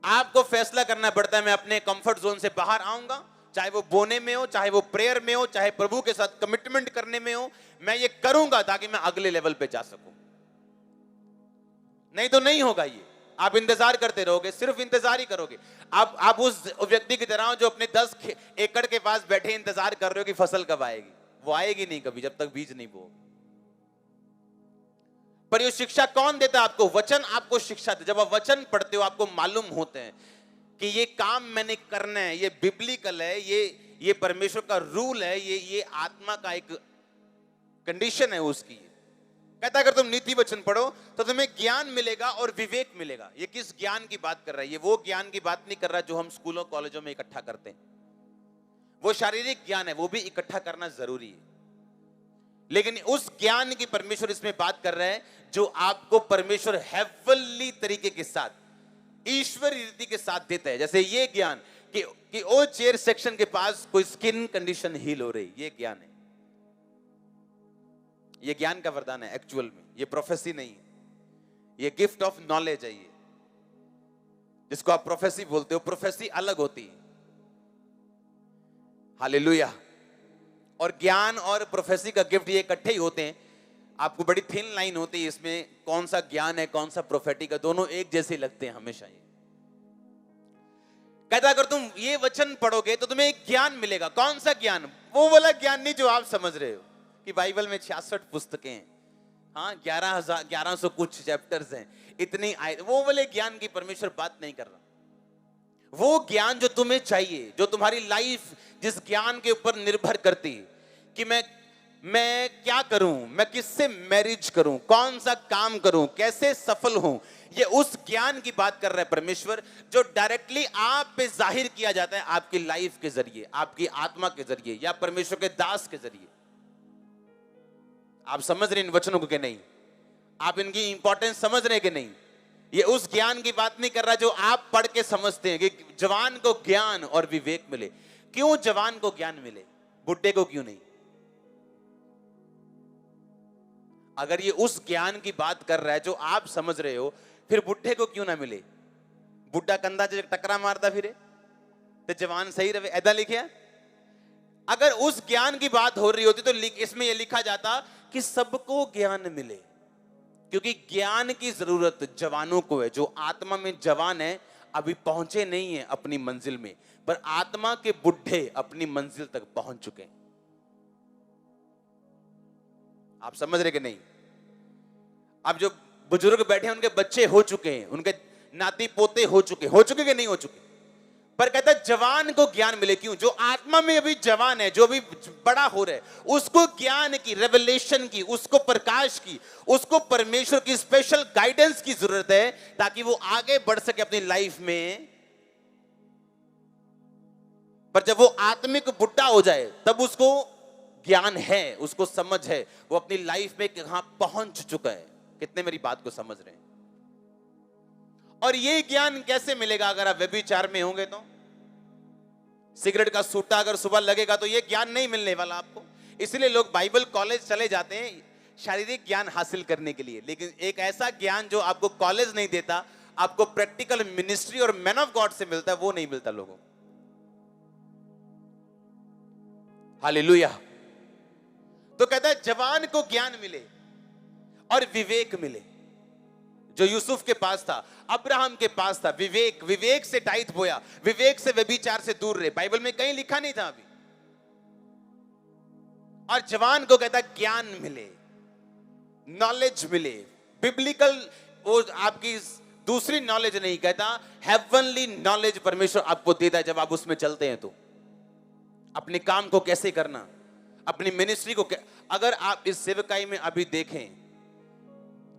आपको फैसला करना पड़ता है, मैं अपने कंफर्ट जोन से बाहर आऊंगा, चाहे वो बोने में हो, चाहे वो प्रेयर में हो, चाहे प्रभु के साथ कमिटमेंट करने में हो, मैं ये करूंगा ताकि मैं अगले लेवल पे जा सकूं। नहीं तो नहीं होगा ये। आप इंतजार करते रहोगे, सिर्फ इंतजार ही करोगे। आप उस व्यक्ति की तरह हो जो अपने 10 एकड़ के पास बैठे इंतजार कर रहे हो कि फसल कब आएगी। वो आएगी नहीं कभी जब तक बीज नहीं बो। पर ये शिक्षा कौन देता है आपको? वचन आपको शिक्षा देता है। जब आप वचन पढ़ते हो आपको मालूम होते हैं कि ये काम मैंने करना है, ये बिब्लिकल है, ये परमेश्वर का रूल है, ये आत्मा का एक कंडीशन है उसकी। कहता है अगर तुम नीति वचन पढ़ो तो तुम्हें ज्ञान मिलेगा और विवेक मिलेगा। ये किस ज्ञान की बात कर रहा है? ये वो ज्ञान की बात नहीं कर रहा जो हम स्कूलों कॉलेजों में इकट्ठा करते हैं। वो शारीरिक ज्ञान है, वो भी इकट्ठा करना जरूरी है। लेकिन उस ज्ञान की परमेश्वर इसमें बात कर रहे हैं जो आपको परमेश्वर हेवनली तरीके के साथ, ईश्वरीय रीति के साथ देता है। जैसे ये ज्ञान कि ओ चेयर सेक्शन के पास कोई स्किन कंडीशन हील हो रही, ये ज्ञान है, ये ज्ञान का वरदान है एक्चुअल में, ये प्रोफेसी नहीं है, ये गिफ्ट ऑफ नॉलेज है। ये जिसको आप प्रोफेसी बोलते हो, प्रोफेसी अलग होती है। हालेलुया। और ज्ञान और प्रोफेसी का गिफ्ट ये इकट्ठे ही होते हैं। आपको बड़ी थिन लाइन होती है इसमें, कौन सा ज्ञान है कौन सा प्रोफेटिक है, दोनों एक जैसे लगते हैं हमेशा। ये कहता अगर तुम ये वचन पढ़ोगे तो तुम्हें एक ज्ञान मिलेगा। कौन सा ज्ञान? वो वाला ज्ञान नहीं जो आप समझ रहे हो कि बाइबल में 66 पुस्तकें हैं, हाँ 1100 कुछ चैप्टर्स हैं, इतनी वो वाले ज्ञान की परमेश्वर बात नहीं कर रहा। वो ज्ञान जो तुम्हें चाहिए, जो तुम्हारी लाइफ जिस ज्ञान के ऊपर निर्भर करती है कि मैं क्या करूं, मैं किससे मैरिज करूं, कौन सा काम करूं, कैसे सफल हूं, ये उस ज्ञान की बात कर रहा है परमेश्वर, जो डायरेक्टली आप पे जाहिर किया जाता है आपकी लाइफ के जरिए, आपकी आत्मा के जरिए, या परमेश्वर के दास के जरिए। आप समझ रहे इन वचनों को कि नहीं? आप इनकी इंपॉर्टेंस समझ रहे कि नहीं? ये उस ज्ञान की बात नहीं कर रहा जो आप पढ़ के समझते हैं कि जवान को ज्ञान और विवेक मिले। क्यों जवान को ज्ञान मिले, बुढ़े को क्यों नहीं? अगर ये उस ज्ञान की बात कर रहा है जो आप समझ रहे हो, फिर बुढ़े को क्यों ना मिले? बुढ़ा कंधा जो टकरा मारता फिरे तो जवान सही रहे, ऐसा लिखा। अगर उस ज्ञान की बात हो रही होती तो इसमें यह लिखा जाता कि सबको ज्ञान मिले, क्योंकि ज्ञान की जरूरत जवानों को है। जो आत्मा में जवान है अभी पहुंचे नहीं है अपनी मंजिल में, पर आत्मा के बुढ़े अपनी मंजिल तक पहुंच चुके हैं। आप समझ रहे कि नहीं? अब जो बुजुर्ग बैठे हैं उनके बच्चे हो चुके हैं, उनके नाती पोते हो चुके कि नहीं हो चुके, पर कहता है जवान को ज्ञान मिले। क्यों? जो आत्मा में अभी जवान है, जो अभी बड़ा हो रहा है, उसको ज्ञान की, रेवलेशन की, उसको प्रकाश की, उसको परमेश्वर की स्पेशल गाइडेंस की जरूरत है ताकि वो आगे बढ़ सके अपनी लाइफ में। पर जब वो आत्मिक बुढ़ा हो जाए तब उसको ज्ञान है, उसको समझ है, वो अपनी लाइफ में कहां पहुंच चुका है। कितने मेरी बात को समझ रहे हैं? और ये ज्ञान कैसे मिलेगा? अगर आप व्यभिचार में होंगे तो, सिगरेट का सूटा अगर सुबह लगेगा तो ये ज्ञान नहीं मिलने वाला आपको। इसलिए लोग बाइबल कॉलेज चले जाते हैं शारीरिक ज्ञान हासिल करने के लिए, लेकिन एक ऐसा ज्ञान जो आपको कॉलेज नहीं देता, आपको प्रैक्टिकल मिनिस्ट्री और मैन ऑफ गॉड से मिलता है, वो नहीं मिलता लोगों को। हालेलुया। तो कहता है जवान को ज्ञान मिले और विवेक मिले। जो यूसुफ के पास था, अब्राहम के पास था, विवेक से टाइट बोया, विवेक से व्यभिचार से दूर रहे। बाइबल में कहीं लिखा नहीं था अभी। और जवान को कहता है ज्ञान मिले, नॉलेज मिले, बिब्लिकल, वो आपकी दूसरी नॉलेज नहीं, कहता हेवनली नॉलेज परमेश्वर आपको देता है जब आप उसमें चलते हैं। तो अपने काम को कैसे करना, अपनी मिनिस्ट्री को अगर आप इस सेवकाई में अभी देखें,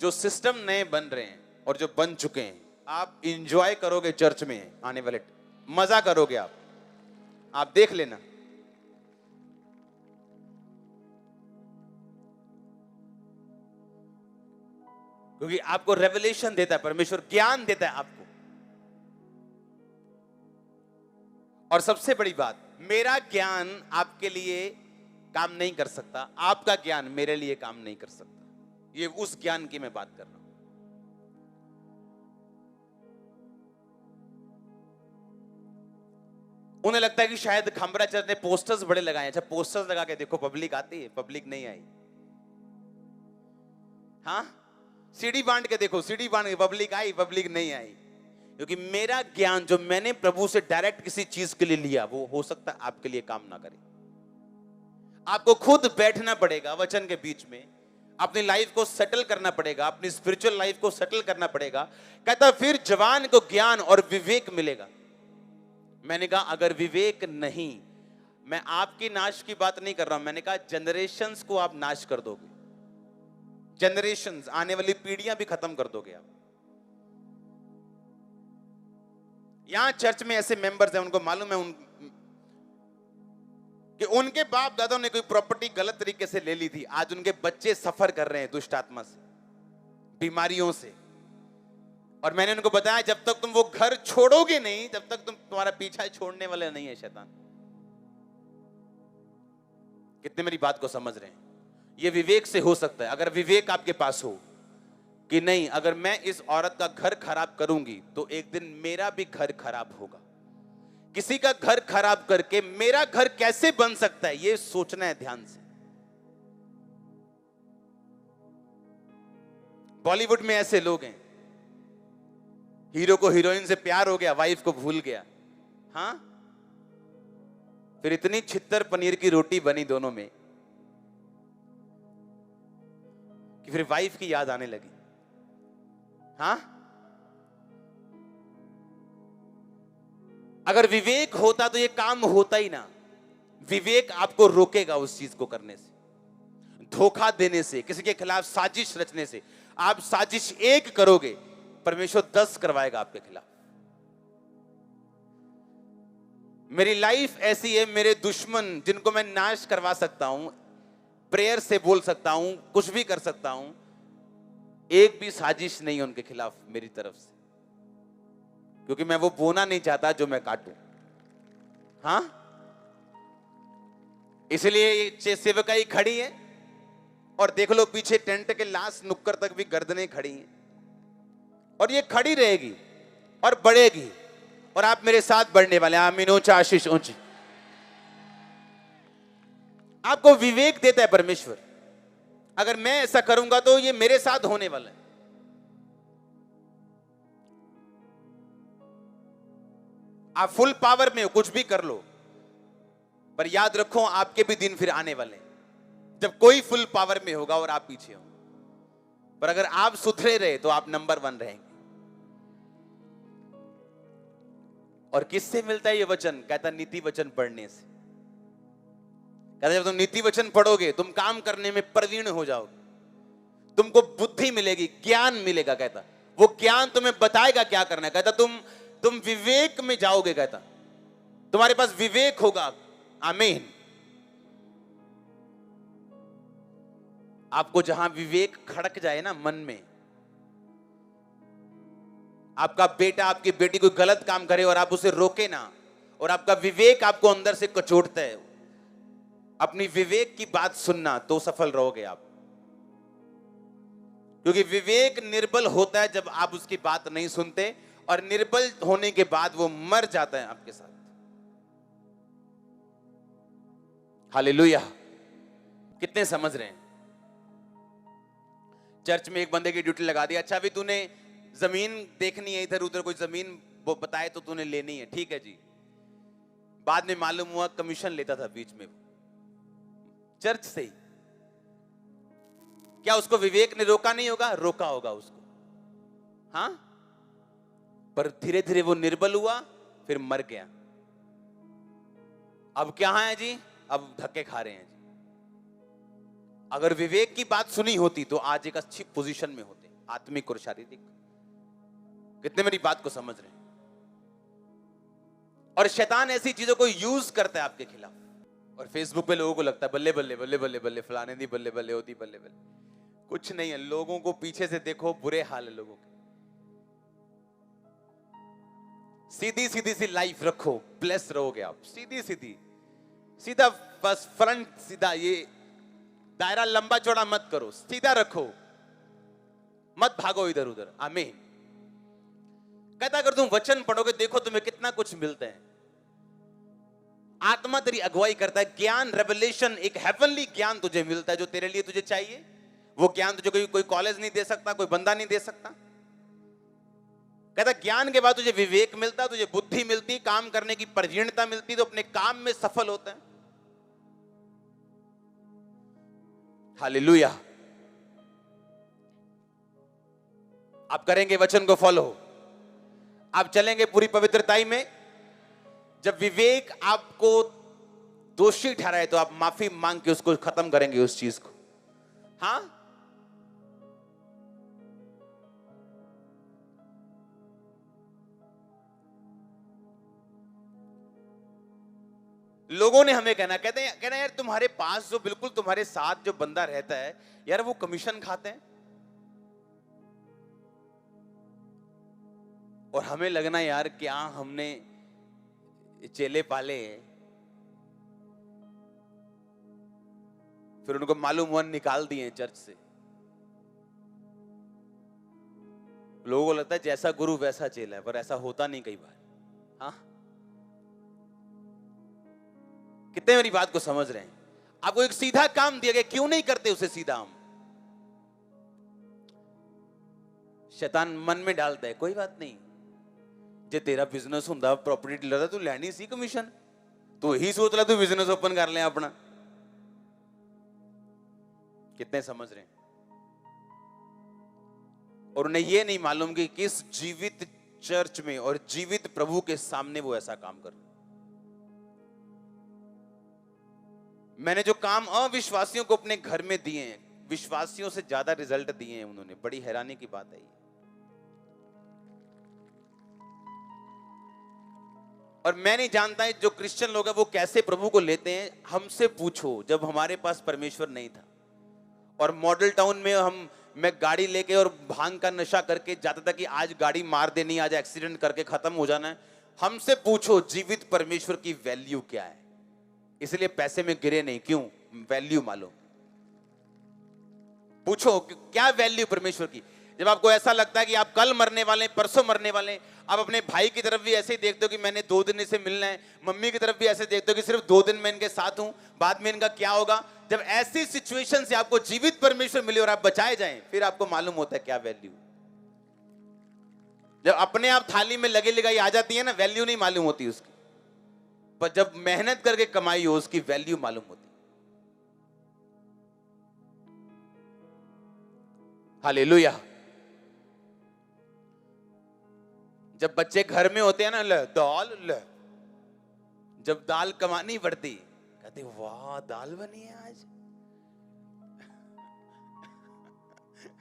जो सिस्टम नए बन रहे हैं और जो बन चुके हैं, आप इंजॉय करोगे चर्च में आने वाले, मजा करोगे आप देख लेना। क्योंकि आपको रेवलेशन देता है परमेश्वर, ज्ञान देता है आपको। और सबसे बड़ी बात, मेरा ज्ञान आपके लिए काम नहीं कर सकता, आपका ज्ञान मेरे लिए काम नहीं कर सकता। ये उस ज्ञान की मैं बात कर रहा हूं। उन्हें लगता है कि शायद खंबरा चर्च ने पोस्टर्स बड़े लगाए। अच्छा, पोस्टर्स लगा के देखो, पब्लिक आती है? पब्लिक नहीं आई। हाँ, सीडी बांट के देखो, सीडी बांट के पब्लिक आई? पब्लिक नहीं आई। क्योंकि मेरा ज्ञान जो मैंने प्रभु से डायरेक्ट किसी चीज के लिए लिया, वो हो सकता है आपके लिए काम ना करे। आपको खुद बैठना पड़ेगा वचन के बीच में, अपनी लाइफ को सेटल करना पड़ेगा, अपनी स्पिरिचुअल लाइफ को सेटल करना पड़ेगा। कहता फिर जवान को ज्ञान और विवेक मिलेगा। मैंने कहा अगर विवेक नहीं, मैं आपकी नाश की बात नहीं कर रहा हूं, मैंने कहा जनरेशंस को आप नाश कर दोगे, जनरेशंस, आने वाली पीढ़ियां भी खत्म कर दोगे आप। यहां चर्च में ऐसे मेंबर्स हैं, उनको मालूम है कि उनके बाप दादा ने कोई प्रॉपर्टी गलत तरीके से ले ली थी, आज उनके बच्चे सफर कर रहे हैं दुष्ट आत्मा से, बीमारियों से। और मैंने उनको बताया जब तक तुम वो घर छोड़ोगे नहीं, तब तक तुम्हारा पीछा छोड़ने वाला नहीं है शैतान। कितने मेरी बात को समझ रहे हैं? ये विवेक से हो सकता है। अगर विवेक आपके पास हो कि नहीं, अगर मैं इस औरत का घर खराब करूंगी तो एक दिन मेरा भी घर खराब होगा, किसी का घर खराब करके मेरा घर कैसे बन सकता है, ये सोचना है ध्यान से। बॉलीवुड में ऐसे लोग हैं, हीरो को हीरोइन से प्यार हो गया, वाइफ को भूल गया, हाँ, फिर इतनी छित्तर पनीर की रोटी बनी दोनों में कि फिर वाइफ की याद आने लगी। हाँ, अगर विवेक होता तो ये काम होता ही ना। विवेक आपको रोकेगा उस चीज को करने से, धोखा देने से, किसी के खिलाफ साजिश रचने से। आप साजिश एक करोगे, परमेश्वर 10 करवाएगा आपके खिलाफ। मेरी लाइफ ऐसी है, मेरे दुश्मन जिनको मैं नाश करवा सकता हूं, प्रेयर से बोल सकता हूं, कुछ भी कर सकता हूं, एक भी साजिश नहीं है उनके खिलाफ मेरी तरफ से, क्योंकि मैं वो बोना नहीं चाहता जो मैं काटूं। हाँ, इसलिए ये सेवकाई खड़ी है, और देख लो पीछे टेंट के लास्ट नुक्कड़ तक भी गर्दनें खड़ी हैं, और ये खड़ी रहेगी और बढ़ेगी, और आप मेरे साथ बढ़ने वाले हैं। आमीन। ऊंचा आशीष ऊंची। आपको विवेक देता है परमेश्वर, अगर मैं ऐसा करूंगा तो ये मेरे साथ होने वाला है। आप फुल पावर में हो, कुछ भी कर लो, पर याद रखो आपके भी दिन फिर आने वाले हैं जब कोई फुल पावर में होगा और आप पीछे हो। पर अगर आप सुधरे रहे तो आप नंबर 1 रहेंगे। और किससे मिलता है ये वचन? कहता नीति वचन पढ़ने से। कहता जब तुम नीति वचन पढ़ोगे तुम काम करने में प्रवीण हो जाओगे, तुमको बुद्धि मिलेगी, ज्ञान मिलेगा। कहता वो ज्ञान तुम्हें बताएगा क्या करना है। कहता तुम विवेक में जाओगे। कहता तुम्हारे पास विवेक होगा। आमीन। आपको जहां विवेक खड़क जाए ना मन में, आपका बेटा आपकी बेटी कोई गलत काम करे और आप उसे रोके ना, और आपका विवेक आपको अंदर से कचोटता है, अपनी विवेक की बात सुनना, तो सफल रहोगे आप। क्योंकि विवेक निर्बल होता है जब आप उसकी बात नहीं सुनते, और निर्बल होने के बाद वो मर जाता है आपके साथ। हालेलुया। कितने समझ रहे हैं? चर्च में एक बंदे की ड्यूटी लगा दी, अच्छा अभी तूने जमीन देखनी है, इधर उधर कोई जमीन वो बताए तो तूने लेनी है, ठीक है जी। बाद में मालूम हुआ कमीशन लेता था बीच में चर्च से ही। क्या उसको विवेक ने रोका नहीं होगा? रोका होगा उसको, हाँ, पर धीरे धीरे वो निर्बल हुआ, फिर मर गया। अब क्या है जी? अब धक्के खा रहे हैं जी। अगर विवेक की बात सुनी होती तो आज एक अच्छी पोजीशन में होते, आत्मिक और शारीरिक। कितने मेरी बात को समझ रहे हैं? और शैतान ऐसी चीजों को यूज करता है आपके खिलाफ। और फेसबुक पे लोगों को लगता है बल्ले बल्ले बल्ले बल्ले बल्ले, फलाने दी बल्ले बल्ले, होती बल्ले बल्ले। कुछ नहीं है, लोगों को पीछे से देखो, बुरे हाल है लोगों के। सीधी सीधी सी लाइफ रखो, ब्लेस रहोगे आप। सीधी सीधी, सीधा, बस फ्रंट सीधा, ये दायरा लंबा चौड़ा मत करो, सीधा रखो, मत भागो इधर उधर। आमीन। कहता अगर तुम वचन पढ़ोगे, देखो तुम्हें कितना कुछ मिलता है। आत्मा तेरी अगुवाई करता है, ज्ञान, रेवलेशन, एक हेवनली ज्ञान तुझे मिलता है जो तेरे लिए तुझे चाहिए। वो ज्ञान तुझे कोई कॉलेज नहीं दे सकता, कोई बंदा नहीं दे सकता। कहता ज्ञान के बाद तुझे विवेक मिलता, तुझे बुद्धि मिलती, काम करने की प्रवीणता मिलती, तो अपने काम में सफल होता है। हालेलुया। आप करेंगे वचन को फॉलो, आप चलेंगे पूरी पवित्रताई में। जब विवेक आपको दोषी ठहराए तो आप माफी मांग के उसको खत्म करेंगे उस चीज को। हाँ, लोगों ने हमें कहते हैं यार तुम्हारे पास जो बिल्कुल तुम्हारे साथ जो बंदा रहता है यार वो कमीशन खाते हैं। और हमें लगना यार क्या हमने चेले पाले हैं। फिर उनको मालूम हुआ निकाल दिए चर्च से। लोगों को लगता है जैसा गुरु वैसा चेला है, पर ऐसा होता नहीं कई बार। हाँ, कितने मेरी बात को समझ रहे हैं? आपको एक सीधा काम दिया गया, क्यों नहीं करते उसे सीधा? हम शैतान मन में डालता है कोई बात नहीं, जे तेरा बिजनेस हुंदा प्रॉपर्टी डीलर दा, तू लैनी सी कमीशन। तू यही सोच ला तू बिजनेस ओपन कर ले अपना। कितने समझ रहे हैं? और उन्हें यह नहीं मालूम कि किस जीवित चर्च में और जीवित प्रभु के सामने वो ऐसा काम कर। मैंने जो काम अविश्वासियों को अपने घर में दिए हैं, विश्वासियों से ज्यादा रिजल्ट दिए हैं उन्होंने। बड़ी हैरानी की बात है ये। और मैं नहीं जानता है जो क्रिश्चियन लोग हैं वो कैसे प्रभु को लेते हैं। हमसे पूछो, जब हमारे पास परमेश्वर नहीं था और मॉडल टाउन में मैं गाड़ी लेके और भांग का नशा करके जाता था कि आज गाड़ी मार देनी, आज एक्सीडेंट करके खत्म हो जाना है। हमसे पूछो जीवित परमेश्वर की वैल्यू क्या है। इसलिए पैसे में गिरे नहीं, क्यों? वैल्यू मालूम। पूछो क्या वैल्यू परमेश्वर की। जब आपको ऐसा लगता है कि आप कल मरने वाले, परसों मरने वाले, आप अपने भाई की तरफ भी ऐसे ही देखते हो कि मैंने 2 दिन से मिलना है, मम्मी की तरफ भी ऐसे देखते हो कि सिर्फ 2 दिन मैं इनके साथ हूं, बाद में इनका क्या होगा। जब ऐसी सिचुएशन से आपको जीवित परमेश्वर मिले और आप बचाए जाएं, फिर आपको मालूम होता है क्या वैल्यू। जब अपने आप थाली में लगे लगाई आ जाती है ना, वैल्यू नहीं मालूम होती उसकी। पर जब मेहनत करके कमाई हो, उसकी वैल्यू मालूम होती। हालेलुया। जब बच्चे घर में होते हैं ना, दाल जब दाल कमानी पड़ती, कहते वाह दाल बनी है आज।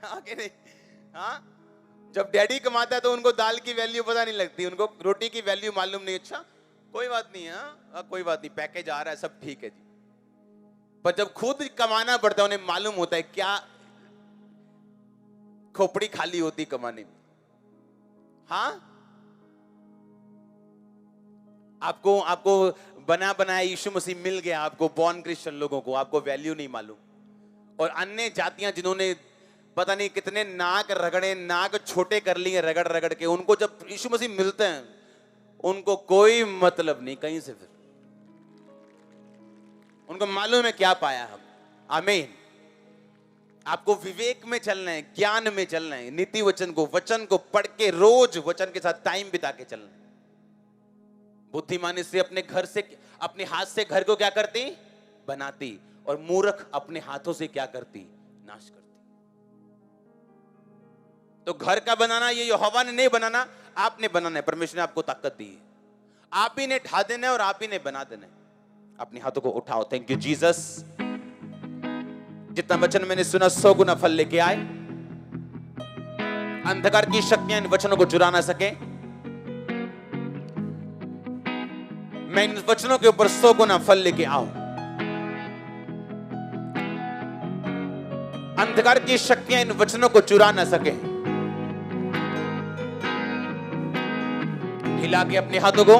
हाँ कि नहीं? हाँ, जब डैडी कमाता है तो उनको दाल की वैल्यू पता नहीं लगती, उनको रोटी की वैल्यू मालूम नहीं। अच्छा कोई बात नहीं है, हाँ कोई बात नहीं, पैकेज आ रहा है, सब ठीक है जी। पर जब खुद कमाना पड़ता है उन्हें मालूम होता है क्या खोपड़ी खाली होती कमाने में। हाँ, आपको बना बनाया यीशु मसीह मिल गया, आपको बॉर्न क्रिश्चियन लोगों को, आपको वैल्यू नहीं मालूम। और अन्य जातियां जिन्होंने पता नहीं कितने नाक रगड़े, नाक छोटे कर लिए रगड़ रगड़ के, उनको जब यीशु मसीह मिलते हैं उनको कोई मतलब नहीं कहीं से। फिर उनको मालूम है क्या पाया हम। आमीन। आपको विवेक में चलना है, ज्ञान में चलना है, नीति वचन को पढ़ के रोज वचन के साथ टाइम बिता के चलना है। बुद्धिमान से अपने घर से, अपने हाथ से घर को क्या करती? बनाती। और मूर्ख अपने हाथों से क्या करती? नाश करती। तो घर का बनाना ये यहोवा ने नहीं बनाना, आपने बनाना है। परमेश्वर ने आपको ताकत दी है, आप ही ने ढा देना है और आप ही ने बना देना है। अपने हाथों को उठाओ। Thank you Jesus. जितना वचन मैंने सुना 100 गुना फल लेके आए। अंधकार की शक्तियां इन वचनों को चुरा ना सके। मैं इन वचनों के ऊपर 100 गुना फल लेके आऊं। अंधकार की शक्तियां इन वचनों को चुरा ना सके। हिला के अपने हाथों को